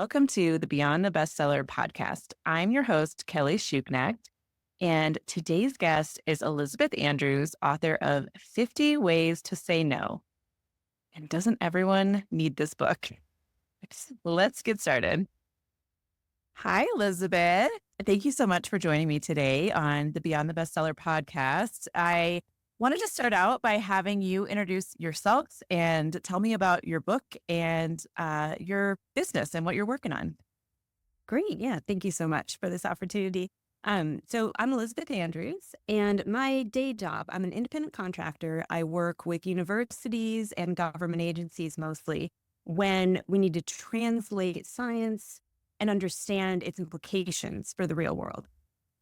Welcome to the Beyond the Bestseller podcast. I'm your host, Kelly Shuknacht, and today's guest is Elisabeth Andrews, author of 50 Ways to Say No. And doesn't everyone need this book? Let's get started. Hi, Elisabeth. Thank you so much for joining me today on the Beyond the Bestseller podcast. I wanted to start out by having you introduce yourself and tell me about your book and your business and what you're working on. Great. Yeah. Thank you so much for this opportunity. So I'm Elisabeth Andrews, and my day job, I'm an independent contractor. I work with universities and government agencies mostly when we need to translate science and understand its implications for the real world.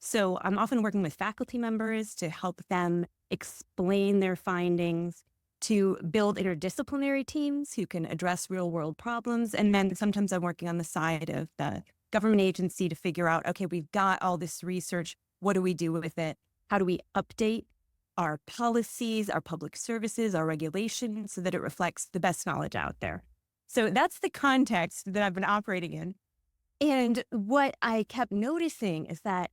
So I'm often working with faculty members to help them explain their findings, to build interdisciplinary teams who can address real world problems. And then sometimes I'm working on the side of the government agency to figure out, okay, we've got all this research. What do we do with it? How do we update our policies, our public services, our regulations so that it reflects the best knowledge out there? So that's the context that I've been operating in. And what I kept noticing is that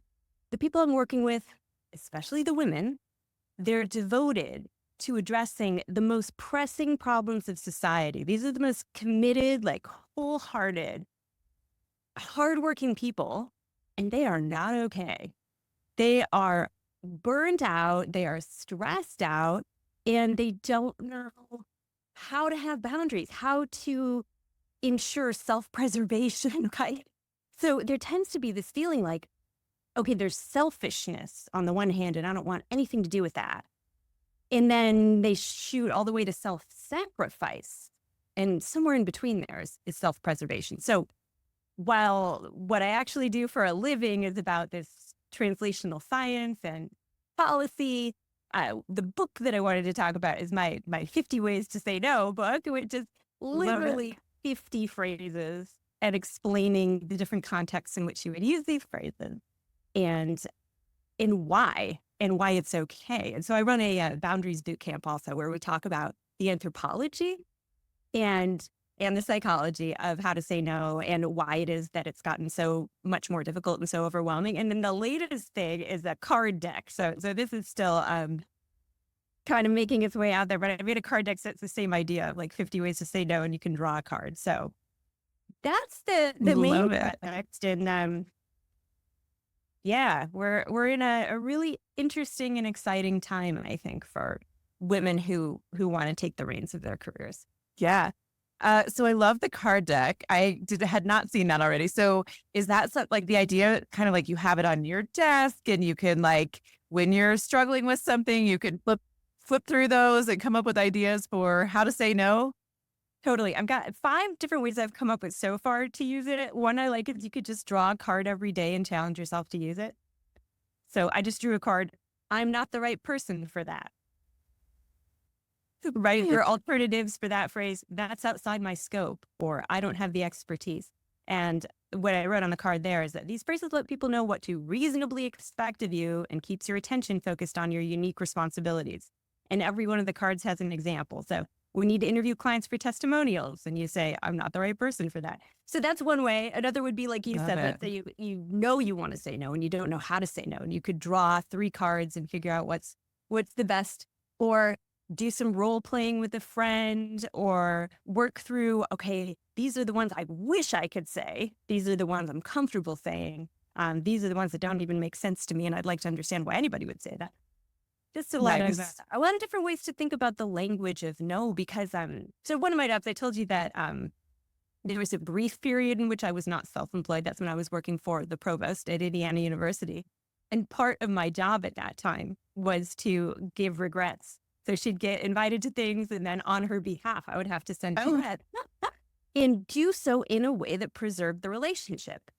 the people I'm working with, especially the women, they're devoted to addressing the most pressing problems of society. These are the most committed, wholehearted, hardworking people, and they are not okay. They are burned out, they are stressed out, and they don't know how to have boundaries, how to ensure self-preservation, right? So there tends to be this feeling like, okay, there's selfishness on the one hand, and I don't want anything to do with that. And then they shoot all the way to self-sacrifice. And somewhere in between there is self-preservation. So while what I actually do for a living is about this translational science and policy, the book that I wanted to talk about is my 50 Ways to Say No book, which is literally 50 phrases and explaining the different contexts in which you would use these phrases and why it's okay. And so I run a boundaries boot camp also, where we talk about the anthropology and the psychology of how to say no and why it is that it's gotten so much more difficult and so overwhelming. And then the latest thing is a card deck. So this is still kind of making its way out there, but I made a card deck that's the same idea of 50 ways to say no, and you can draw a card. So that's the main context. And yeah, we're in a really interesting and exciting time, I think, for women who want to take the reins of their careers. Yeah. So I love the card deck. I had not seen that already. So is that the idea, kind of like you have it on your desk and you can when you're struggling with something, you can flip through those and come up with ideas for how to say no? Totally. I've got 5 different ways I've come up with so far to use it. One I like is you could just draw a card every day and challenge yourself to use it. So I just drew a card. I'm not the right person for that. Right. Your alternatives for that phrase, that's outside my scope, or I don't have the expertise. And what I wrote on the card there is that these phrases let people know what to reasonably expect of you and keeps your attention focused on your unique responsibilities. And every one of the cards has an example. So we need to interview clients for testimonials, and you say, I'm not the right person for that. So that's one way. Another would be, like you said, let's say you know you want to say no and you don't know how to say no, and you could draw 3 cards and figure out what's the best, or do some role playing with a friend, or work through, okay, these are the ones I wish I could say. These are the ones I'm comfortable saying. These are the ones that don't even make sense to me, and I'd like to understand why anybody would say that. Just a lot of different ways to think about the language of no, because so one of my jobs, I told you that there was a brief period in which I was not self-employed. That's when I was working for the provost at Indiana University. And part of my job at that time was to give regrets. So she'd get invited to things, and then on her behalf, I would have to send regrets and do so in a way that preserved the relationship.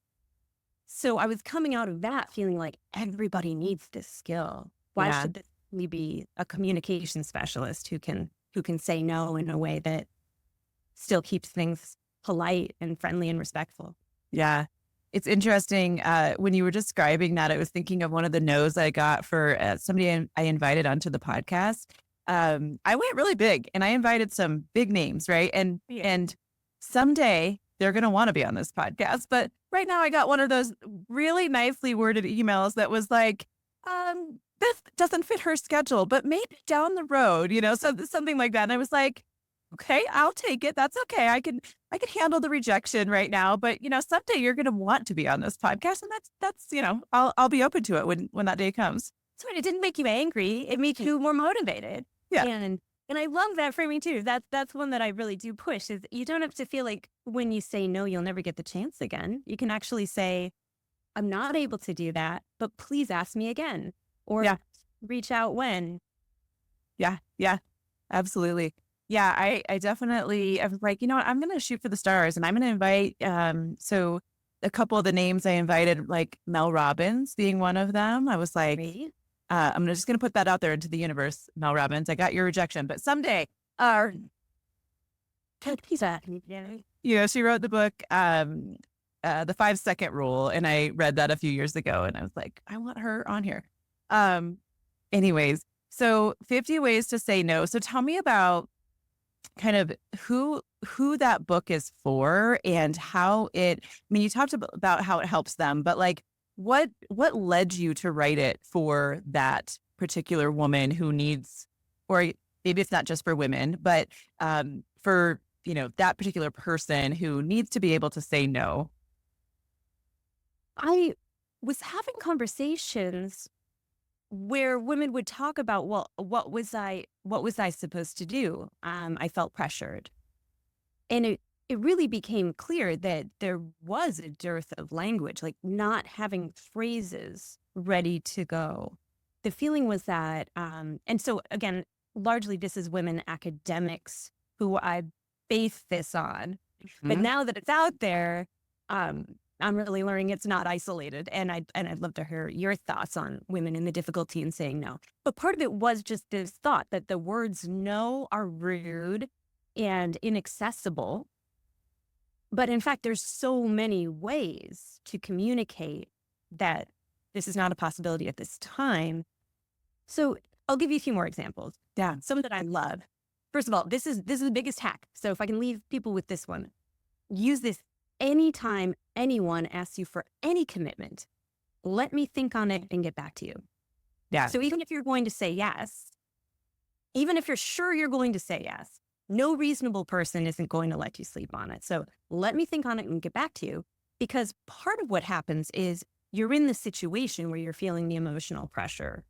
So I was coming out of that feeling like everybody needs this skill. Why should this be a communication specialist who can say no in a way that still keeps things polite and friendly and respectful? Yeah. It's interesting. When you were describing that, I was thinking of one of the no's I got for somebody I invited onto the podcast. I went really big and I invited some big names, right? And someday they're going to want to be on this podcast. But right now I got one of those really nicely worded emails that was like, this doesn't fit her schedule, but maybe down the road, so something like that. And I was like, okay, I'll take it. That's okay. I can handle the rejection right now, but someday you're going to want to be on this podcast, and that's I'll be open to it when that day comes. So it didn't make you angry. It made you more motivated. Yeah. And I love that framing too. That's one that I really do push, is you don't have to feel like when you say no, you'll never get the chance again. You can actually say, I'm not able to do that, but please ask me again, or reach out when. Yeah. Absolutely. Yeah. I definitely, I was like, you know what, I'm going to shoot for the stars, and I'm going to invite, so a couple of the names I invited, like Mel Robbins being one of them. I was like, Right? I'm just going to put that out there into the universe, Mel Robbins. I got your rejection, but someday, she wrote the book, The 5-Second Rule. And I read that a few years ago, and I was like, I want her on here. Anyways, so 50 ways to say no. So tell me about kind of who that book is for, and how you talked about how it helps them, but like, what led you to write it for that particular woman who needs, or maybe it's not just for women, but for, that particular person who needs to be able to say no? I was having conversations where women would talk about, well, what was I supposed to do? I felt pressured. And it really became clear that there was a dearth of language, like not having phrases ready to go. The feeling was that, and so again, largely this is women academics who I base this on. But now that it's out there, I'm really learning it's not isolated. And I'd love to hear your thoughts on women and the difficulty in saying no. But part of it was just this thought that the words no are rude and inaccessible. But in fact, there's so many ways to communicate that this is not a possibility at this time. So I'll give you a few more examples. Yeah. Some that I love. First of all, this is the biggest hack. So if I can leave people with this one, use this anytime anyone asks you for any commitment. Let me think on it and get back to you. Yeah. So even if you're going to say yes, even if you're sure you're going to say yes, no reasonable person isn't going to let you sleep on it. So let me think on it and get back to you, because part of what happens is you're in the situation where you're feeling the emotional pressure,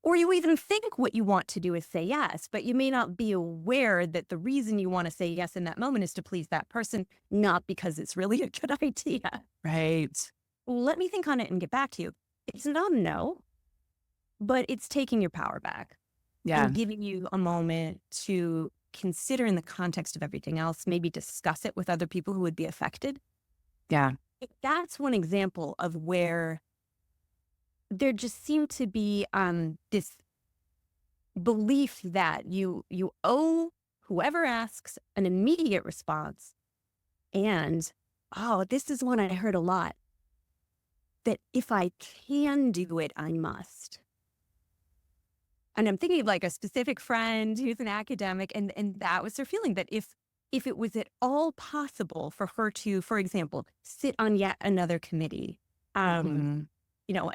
or you even think what you want to do is say yes, but you may not be aware that the reason you want to say yes in that moment is to please that person, not because it's really a good idea. Right. Let me think on it and get back to you. It's not a no, but it's taking your power back. Yeah. And giving you a moment to consider in the context of everything else, maybe discuss it with other people who would be affected. Yeah. That's one example of where there just seemed to be this belief that you owe whoever asks an immediate response. And, this is one I heard a lot, that if I can do it, I must. And I'm thinking of like a specific friend who's an academic, and that was her feeling, that if it was at all possible for her to, for example, sit on yet another committee,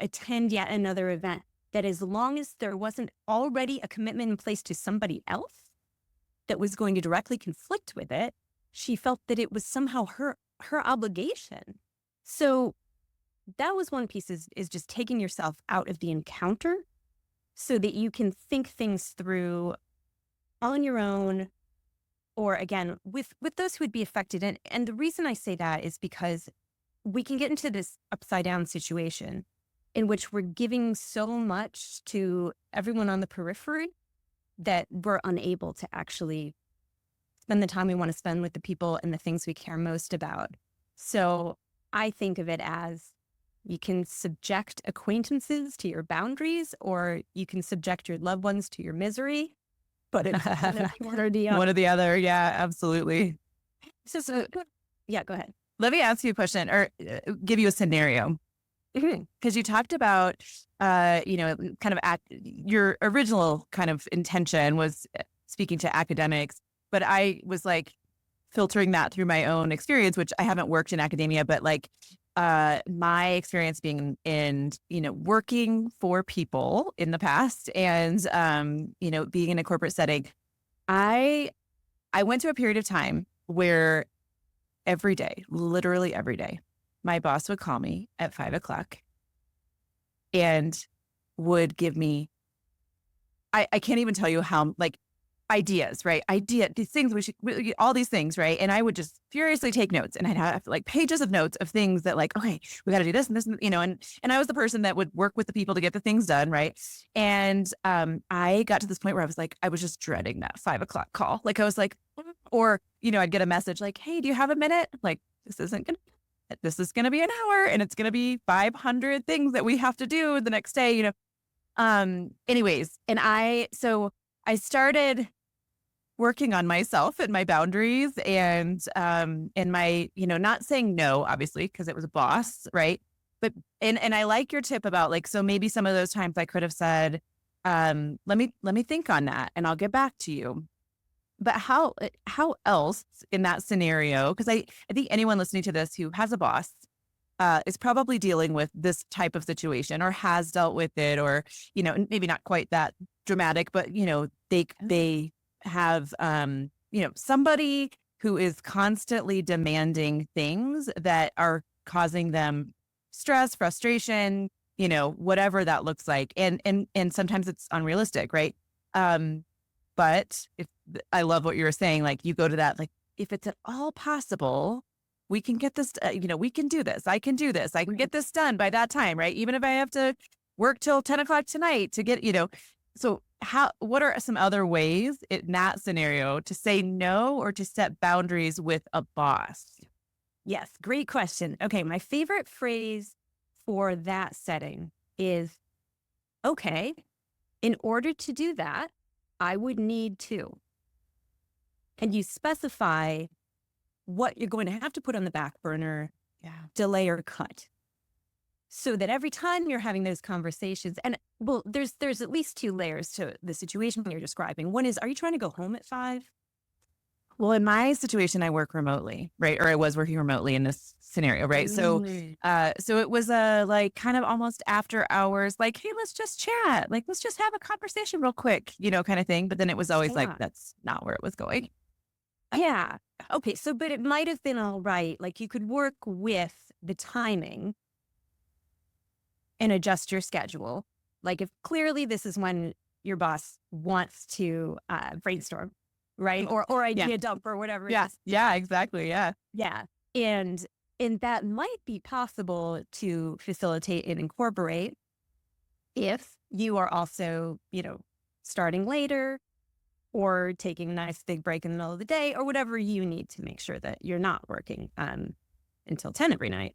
attend yet another event, that as long as there wasn't already a commitment in place to somebody else that was going to directly conflict with it, she felt that it was somehow her obligation. So that was one piece, is just taking yourself out of the encounter so that you can think things through on your own, or again, with those who would be affected. And the reason I say that is because we can get into this upside down situation in which we're giving so much to everyone on the periphery that we're unable to actually spend the time we want to spend with the people and the things we care most about. So I think of it as, you can subject acquaintances to your boundaries, or you can subject your loved ones to your misery. But it's one or the other. One or the other. Yeah, absolutely. So yeah, go ahead. Let me ask you a question, or give you a scenario. Because you talked about, kind of your original kind of intention was speaking to academics, but I was like filtering that through my own experience, which I haven't worked in academia, but like my experience being in, working for people in the past and, being in a corporate setting, I went to a period of time where every day, literally every day, my boss would call me at 5 o'clock and would give me, I can't even tell you how, like, ideas, right? These things all these things, right? And I would just furiously take notes, and I'd have like pages of notes of things that, like, okay, we got to do this and this, and I was the person that would work with the people to get the things done, right? And I got to this point where I was just dreading that 5 o'clock call. Like I was like, or I'd get a message like, hey, do you have a minute? Like this is gonna be an hour, and it's gonna be 500 things that we have to do the next day. Anyways, and so I started working on myself and my boundaries and my, not saying no, obviously, because it was a boss, right? But and I like your tip about like, so maybe some of those times I could have said, let me think on that and I'll get back to you. But how else in that scenario? Because I think anyone listening to this who has a boss is probably dealing with this type of situation or has dealt with it, or maybe not quite that dramatic, but they have somebody who is constantly demanding things that are causing them stress, frustration, whatever that looks like, and sometimes it's unrealistic, right? But I love what you were saying, like you go to that, like, if it's at all possible, we can get this, we can do this. I can do this. I can get this done by that time, right? Even if I have to work till 10 o'clock tonight to get, so what are some other ways in that scenario to say no or to set boundaries with a boss? Yes, great question. Okay, my favorite phrase for that setting is, okay, in order to do that, I would need to. And you specify what you're going to have to put on the back burner, delay or cut. So that every time you're having those conversations, and well, there's at least two layers to the situation you're describing. One is, are you trying to go home at 5? Well, in my situation, I work remotely, right? Or I was working remotely in this scenario, right? So, so it was like kind of almost after hours, like, hey, let's just chat, like let's just have a conversation real quick, kind of thing. But then it was always like, that's not where it was going. Yeah. Okay. So, but it might have been all right. Like you could work with the timing and adjust your schedule. Like if clearly this is when your boss wants to brainstorm, right? Or idea dump or whatever. Yeah. Yeah, exactly. Yeah. Yeah. And that might be possible to facilitate and incorporate if you are also, starting later or taking a nice big break in the middle of the day or whatever you need to make sure that you're not working until 10 every night.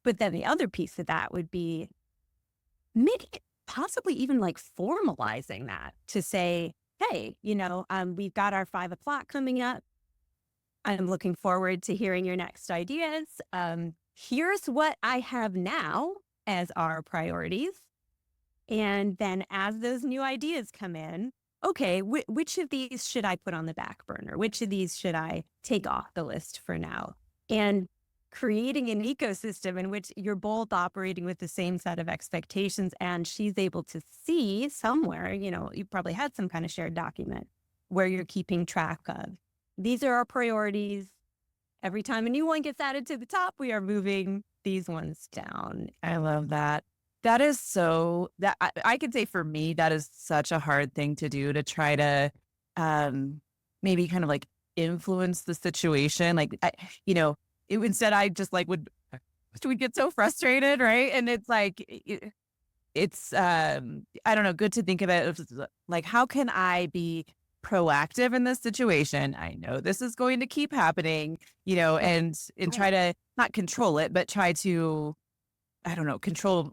But then the other piece of that would be maybe possibly even like formalizing that to say, hey, we've got our 5 o'clock coming up. I'm looking forward to hearing your next ideas. Here's what I have now as our priorities. And then as those new ideas come in, okay, which of these should I put on the back burner? Which of these should I take off the list for now? And creating an ecosystem in which you're both operating with the same set of expectations, and she's able to see somewhere, you probably had some kind of shared document where you're keeping track of, these are our priorities. Every time a new one gets added to the top, we are moving these ones down. I love that. That is that I could say for me, that is such a hard thing to do, to try to maybe kind of like influence the situation. Like, instead I just like would get so frustrated. Right. And it's like, it's, I don't know, good to think of it like, how can I be proactive in this situation? I know this is going to keep happening, and try to not control it, but try to, I don't know, control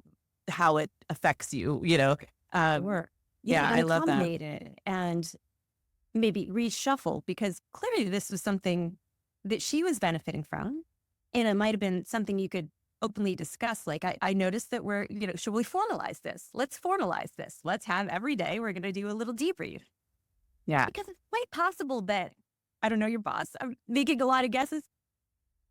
how it affects you, Sure. Yeah, I love that. It and maybe reshuffle, because clearly this was something that she was benefiting from. And it might have been something you could openly discuss. Like, I noticed that we're, should we formalize this? Let's formalize this. Let's have every day, we're going to do a little debrief. Yeah. Because it's quite possible that I don't know your boss. I'm making a lot of guesses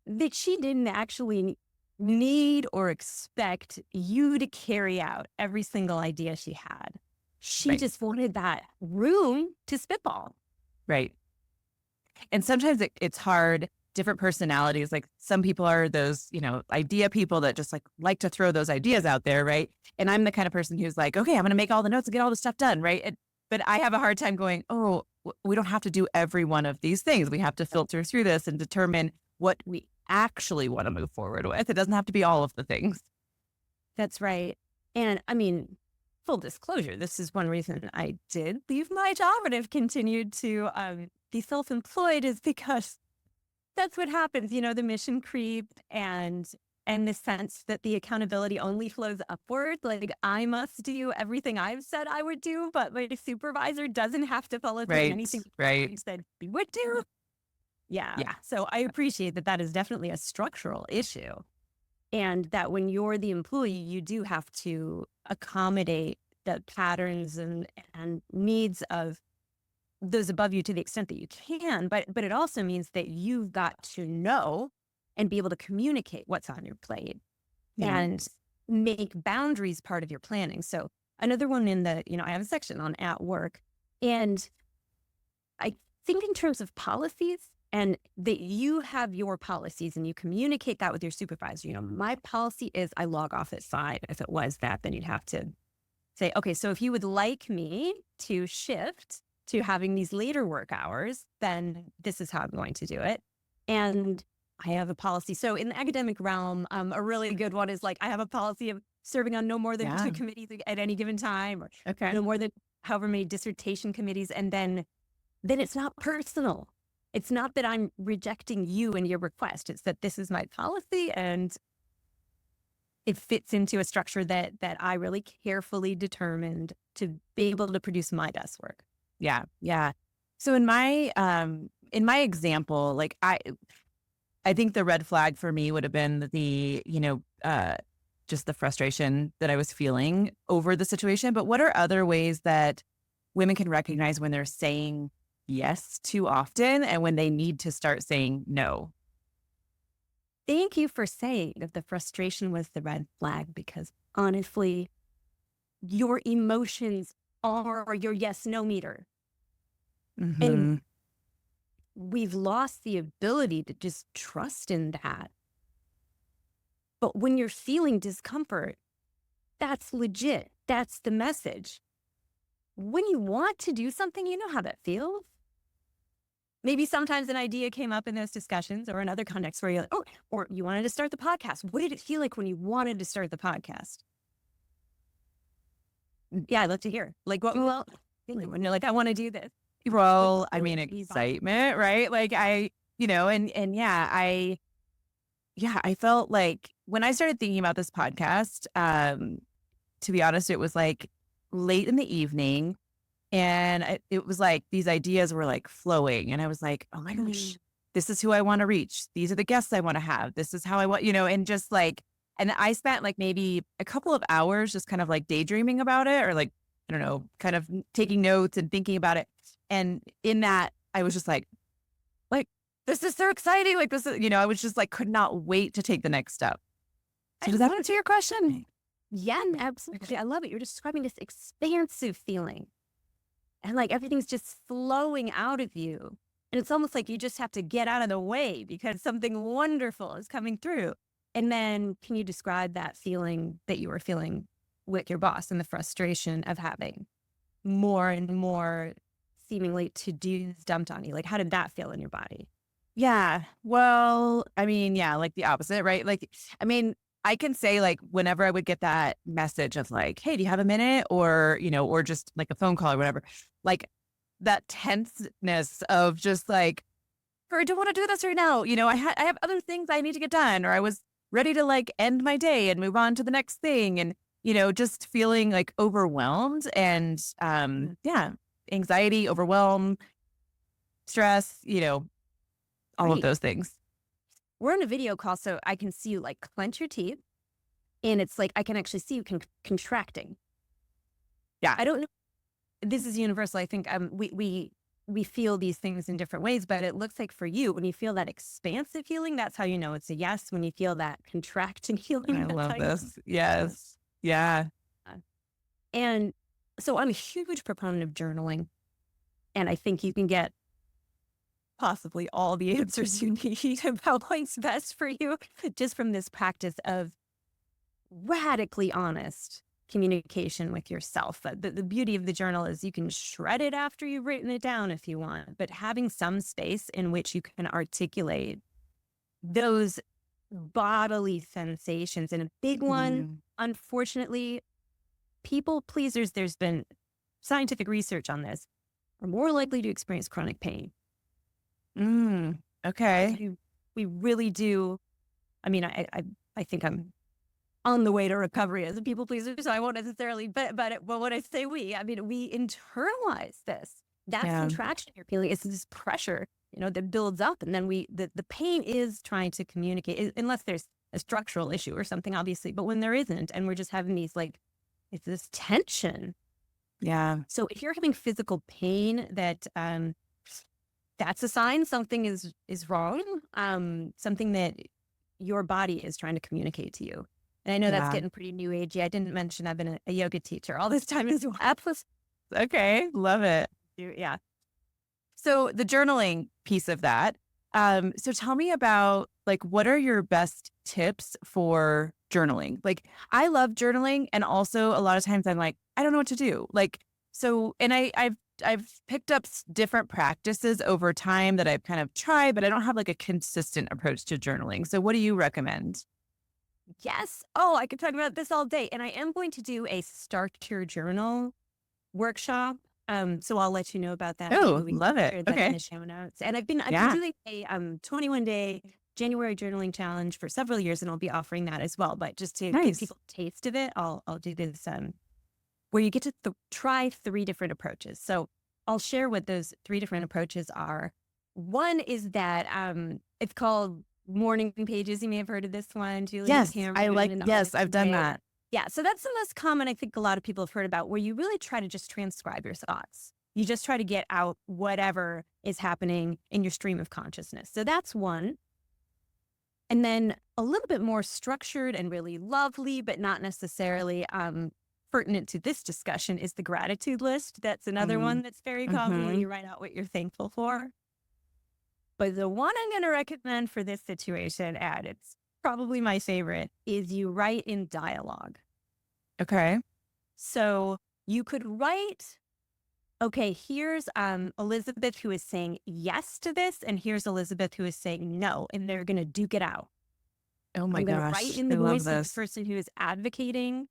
that she didn't actually need or expect you to carry out every single idea she had. She Right. just wanted that room to spitball. Right. And sometimes it's hard, different personalities. Like some people are those, idea people that just like to throw those ideas out there. Right. And I'm the kind of person who's like, okay, I'm going to make all the notes and get all the stuff done. Right. But I have a hard time going, oh, we don't have to do every one of these things. We have to filter through this and determine what we actually want to move forward with. It doesn't have to be all of the things. That's right. And I mean, full disclosure, this is one reason I did leave my job and have continued to be self-employed is because that's what happens, the mission creep and the sense that the accountability only flows upward. Like I must do everything I've said I would do, but my supervisor doesn't have to follow through on Right. anything Right. I said we would do. Yeah. Yeah. So I appreciate that that is definitely a structural issue. And that when you're the employee, you do have to accommodate the patterns and needs of those above you to the extent that you can. But it also means that you've got to know and be able to communicate what's on your plate Yeah. and make boundaries part of your planning. So another one in the, I have a section on at work. And I think in terms of policies and that you have your policies and you communicate that with your supervisor. My policy is I log off at 5. If it was that, then you'd have to say, okay, so if you would like me to shift to having these later work hours, then this is how I'm going to do it. And I have a policy. So in the academic realm, a really good one is like, I have a policy of serving on no more than 2 committees at any given time, or Okay. no more than however many dissertation committees. And then it's not personal. It's not that I'm rejecting you and your request. It's that this is my policy and it fits into a structure that I really carefully determined to be able to produce my best work. Yeah. Yeah. So in my example, like I think the red flag for me would have been the, just the frustration that I was feeling over the situation. But what are other ways that women can recognize when they're saying yes too often and when they need to start saying no? Thank you for saying that the frustration was the red flag, because honestly, your emotions are your yes-no meter. Mm-hmm. And we've lost the ability to just trust in that. But when you're feeling discomfort, that's legit. That's the message. When you want to do something, you know how that feels. Maybe sometimes an idea came up in those discussions or in other contexts where you're like, oh, or you wanted to start the podcast. What did it feel like when you wanted to start the podcast? Yeah, I'd love to hear. Like, when you're like, I want to do this. Well, I mean, excitement, right? Like I felt like when I started thinking about this podcast, to be honest, it was like late in the evening. And it was like these ideas were like flowing. And I was like, oh my gosh, this is who I want to reach. These are the guests I want to have. This is how I want, and just like, and I spent like maybe a couple of hours just kind of like daydreaming about it, or like, I don't know, kind of taking notes and thinking about it. And in that, I was just like, this is so exciting. Like this is, I was just like, could not wait to take the next step. So does that answer your question? Yeah, absolutely. I love it. You're describing this expansive feeling. And like everything's just flowing out of you. And it's almost like you just have to get out of the way because something wonderful is coming through. And then can you describe that feeling that you were feeling with your boss and the frustration of having more and more seemingly to-dos dumped on you? Like, how did that feel in your body? Yeah. Well, I mean, yeah, like the opposite, right? Like, I mean, I can say like whenever I would get that message of like, hey, do you have a minute? Or, or just like a phone call or whatever, like that tenseness of just like, I don't want to do this right now. I have other things I need to get done, or I was ready to like end my day and move on to the next thing. And, just feeling like overwhelmed and, anxiety, overwhelm, stress, all of those things. We're on a video call, so I can see you like clench your teeth, and it's like I can actually see you contracting. Yeah. I don't know. This is universal. I think we we feel these things in different ways, but it looks like for you, when you feel that expansive feeling, that's how you know it's a yes. When you feel that contracting I feeling, that's how love you know this. it's Yes. Yeah. a no. And so I'm a huge proponent of journaling, and I think you can get possibly all the answers you need about what's best for you just from this practice of radically honest communication with yourself. The beauty of the journal is you can shred it after you've written it down if you want, but having some space in which you can articulate those bodily sensations. And a big one, Mm. unfortunately, people pleasers, there's been scientific research on this, are more likely to experience chronic pain. Mm. Okay. We really do. I mean, I think I'm on the way to recovery as a people pleaser, so I won't necessarily, but when I say we, I mean, we internalize this. That Yeah. contraction you're feeling is this pressure, that builds up. And then the pain is trying to communicate, unless there's a structural issue or something, obviously. But when there isn't, and we're just having these it's this tension. Yeah. So if you're having physical pain, that's a sign something is wrong. Something that your body is trying to communicate to you. And I know that's Yeah. getting pretty new agey. I didn't mention I've been a yoga teacher all this time as well. Okay. Love it. Yeah. So the journaling piece of that. So tell me about what are your best tips for journaling? I love journaling, and also a lot of times I'm like, I don't know what to do. And I've picked up different practices over time that I've kind of tried, but I don't have a consistent approach to journaling. So what do you recommend? Yes. Oh, I could talk about this all day. And I am going to do a start your journal workshop. So I'll let you know about that. Maybe Oh, we can love it. share that in Okay. the show notes. And I've been Yeah. doing a 21-day January journaling challenge for several years, and I'll be offering that as well. But just to give Nice. people a taste of it, I'll do this where you get to try 3 different approaches. So I'll share what those 3 different approaches are. One is that it's called morning pages. You may have heard of this one, Julie Yes. Cameron. Yes, I've done that. Yeah, so that's the most common I think a lot of people have heard about, where you really try to just transcribe your thoughts. You just try to get out whatever is happening in your stream of consciousness. So that's one. And then a little bit more structured and really lovely, but not necessarily pertinent to this discussion, is the gratitude list. That's another one that's very common, where Mm-hmm. you write out what you're thankful for. But the one I'm going to recommend for this situation, and it's probably my favorite, is you write in dialogue. Okay. So you could write, okay, here's Elisabeth who is saying yes to this, and here's Elisabeth who is saying no, and they're going to duke it out. Oh my I'm going to write gosh. in I the love voice of the this. person who is advocating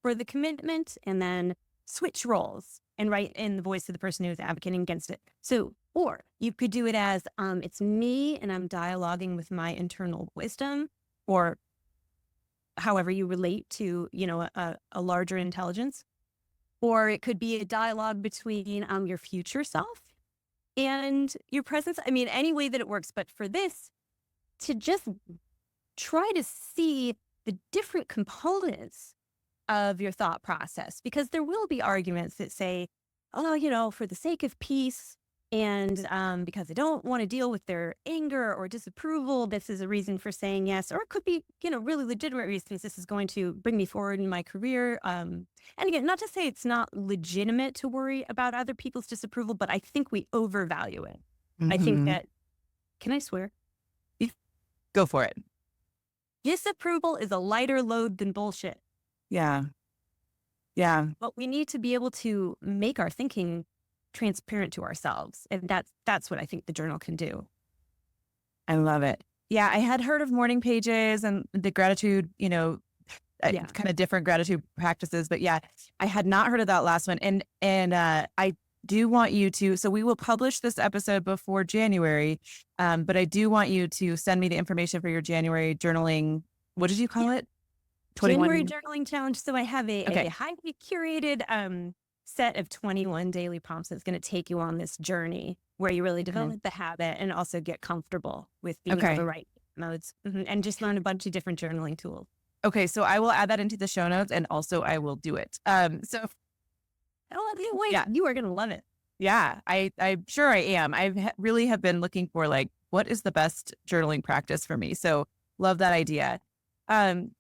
for the commitment, and then switch roles and write in the voice of the person who is advocating against it. So, or you could do it as it's me and I'm dialoguing with my internal wisdom, or however you relate to, a larger intelligence. Or it could be a dialogue between your future self and your present. I mean, any way that it works. But for this, to just try to see the different components of your thought process, because there will be arguments that say, oh, for the sake of peace, and because I don't want to deal with their anger or disapproval, this is a reason for saying yes. Or it could be, really legitimate reasons. This is going to bring me forward in my career. And again, not to say it's not legitimate to worry about other people's disapproval, but I think we overvalue it. I think Mm-hmm. that, can I swear? Go for it. Disapproval is a lighter load than bullshit. Yeah. Yeah. But we need to be able to make our thinking transparent to ourselves. And that's what I think the journal can do. I love it. Yeah. I had heard of morning pages and the gratitude, Yeah. kind of different gratitude practices, but yeah, I had not heard of that last one. And I do want you to, so we will publish this episode before January. But I do want you to send me the information for your January journaling. What did you call it? January journaling challenge. So I have a Okay. highly curated set of 21 daily prompts that's going to take you on this journey where you really develop the habit and also get comfortable with being able to write modes, and just learn a bunch of different journaling tools. Okay. So I will add that into the show notes, and also I will do it. Oh, wait, yeah, you are going to love it. Yeah, I'm sure I am. Really have been looking for like, what is the best journaling practice for me? So love that idea.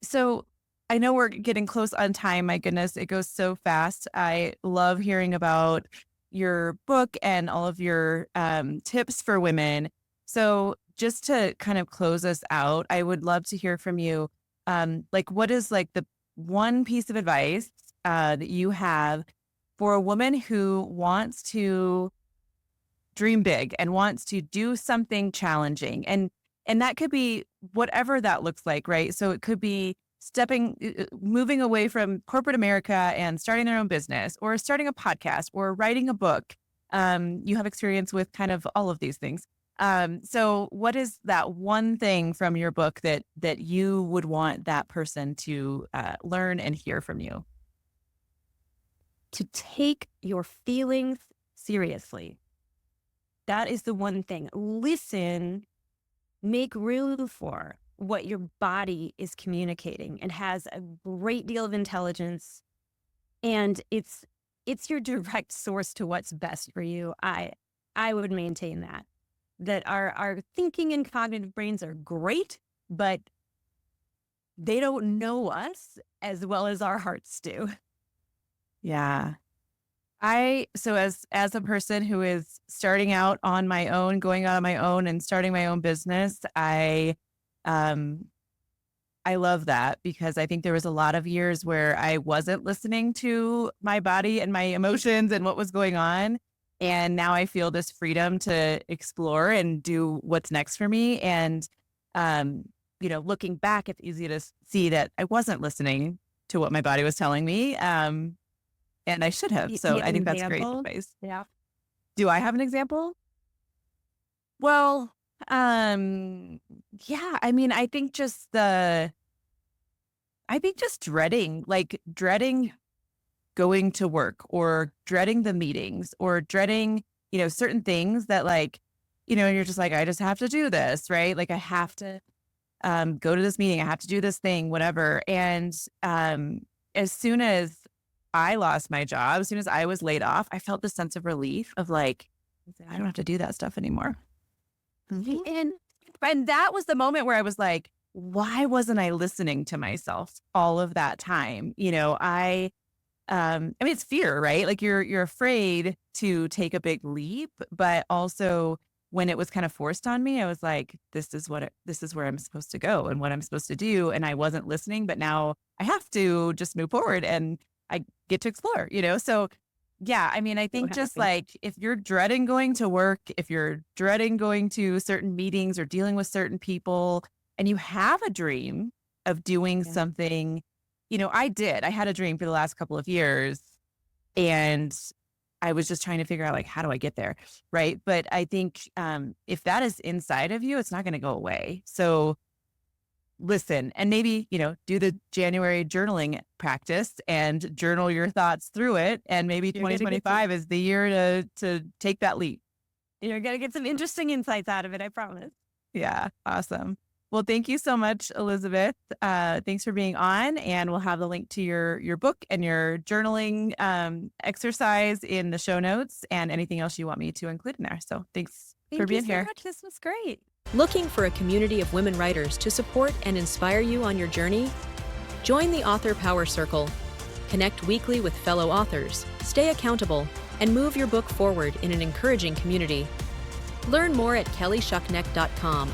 So I know we're getting close on time. My goodness, it goes so fast. I love hearing about your book and all of your tips for women. So just to kind of close us out, I would love to hear from you. Like, what is like the one piece of advice that you have for a woman who wants to dream big and wants to do something challenging, and that could be whatever that looks like, right? So it could be moving away from corporate America and starting their own business, or starting a podcast, or writing a book. You have experience with kind of all of these things. So what is that one thing from your book that you would want that person to learn and hear from you? To take your feelings seriously. That is the one thing. Listen, make room for what your body is communicating. It has a great deal of intelligence, and it's your direct source to what's best for you. I would maintain that our thinking and cognitive brains are great, but they don't know us as well as our hearts do. Yeah. So as a person who is starting out on my own, going out on my own and starting my own business, um I love that, because I think there was a lot of years where I wasn't listening to my body and my emotions and what was going on. And now I feel this freedom to explore and do what's next for me. And, um, looking back, it's easy to see that I wasn't listening to what my body was telling me. And I should have. You So have I an think that's great example? advice. Yeah. Do I have an example? Well, yeah, I mean, I think just dreading going to work, or dreading the meetings, or dreading, certain things that like, you're just like, I just have to do this, right? Like I have to go to this meeting, I have to do this thing, whatever. And as soon as I lost my job, as soon as I was laid off, I felt this sense of relief of like, I don't have to do that stuff anymore. Mhm. And that was the moment where I was like, why wasn't I listening to myself all of that time? I mean, it's fear, right? Like you're afraid to take a big leap, but also when it was kind of forced on me, I was like, this is where I'm supposed to go and what I'm supposed to do. And I wasn't listening, but now I have to just move forward and I get to explore, So yeah, I mean, I So think just happy. like if you're dreading going to work, if you're dreading going to certain meetings or dealing with certain people, and you have a dream of doing Yeah. something, I had a dream for the last couple of years, and I was just trying to figure out like, how do I get there? Right. But I think if that is inside of you, it's not going to go away. So listen, and maybe, do the January journaling practice and journal your thoughts through it. And maybe You're gonna get some 2025 is the year to take that leap. you're gonna get some interesting insights out of it, I promise. Yeah. Awesome. Well, thank you so much, Elizabeth. Thanks for being on. And we'll have the link to your book and your journaling exercise in the show notes, and anything else you want me to include in there. So thanks for Thank you being so here. much. This was great. Looking for a community of women writers to support and inspire you on your journey? Join the Author Power Circle. Connect weekly with fellow authors, stay accountable, and move your book forward in an encouraging community. Learn more at kellyshuckneck.com.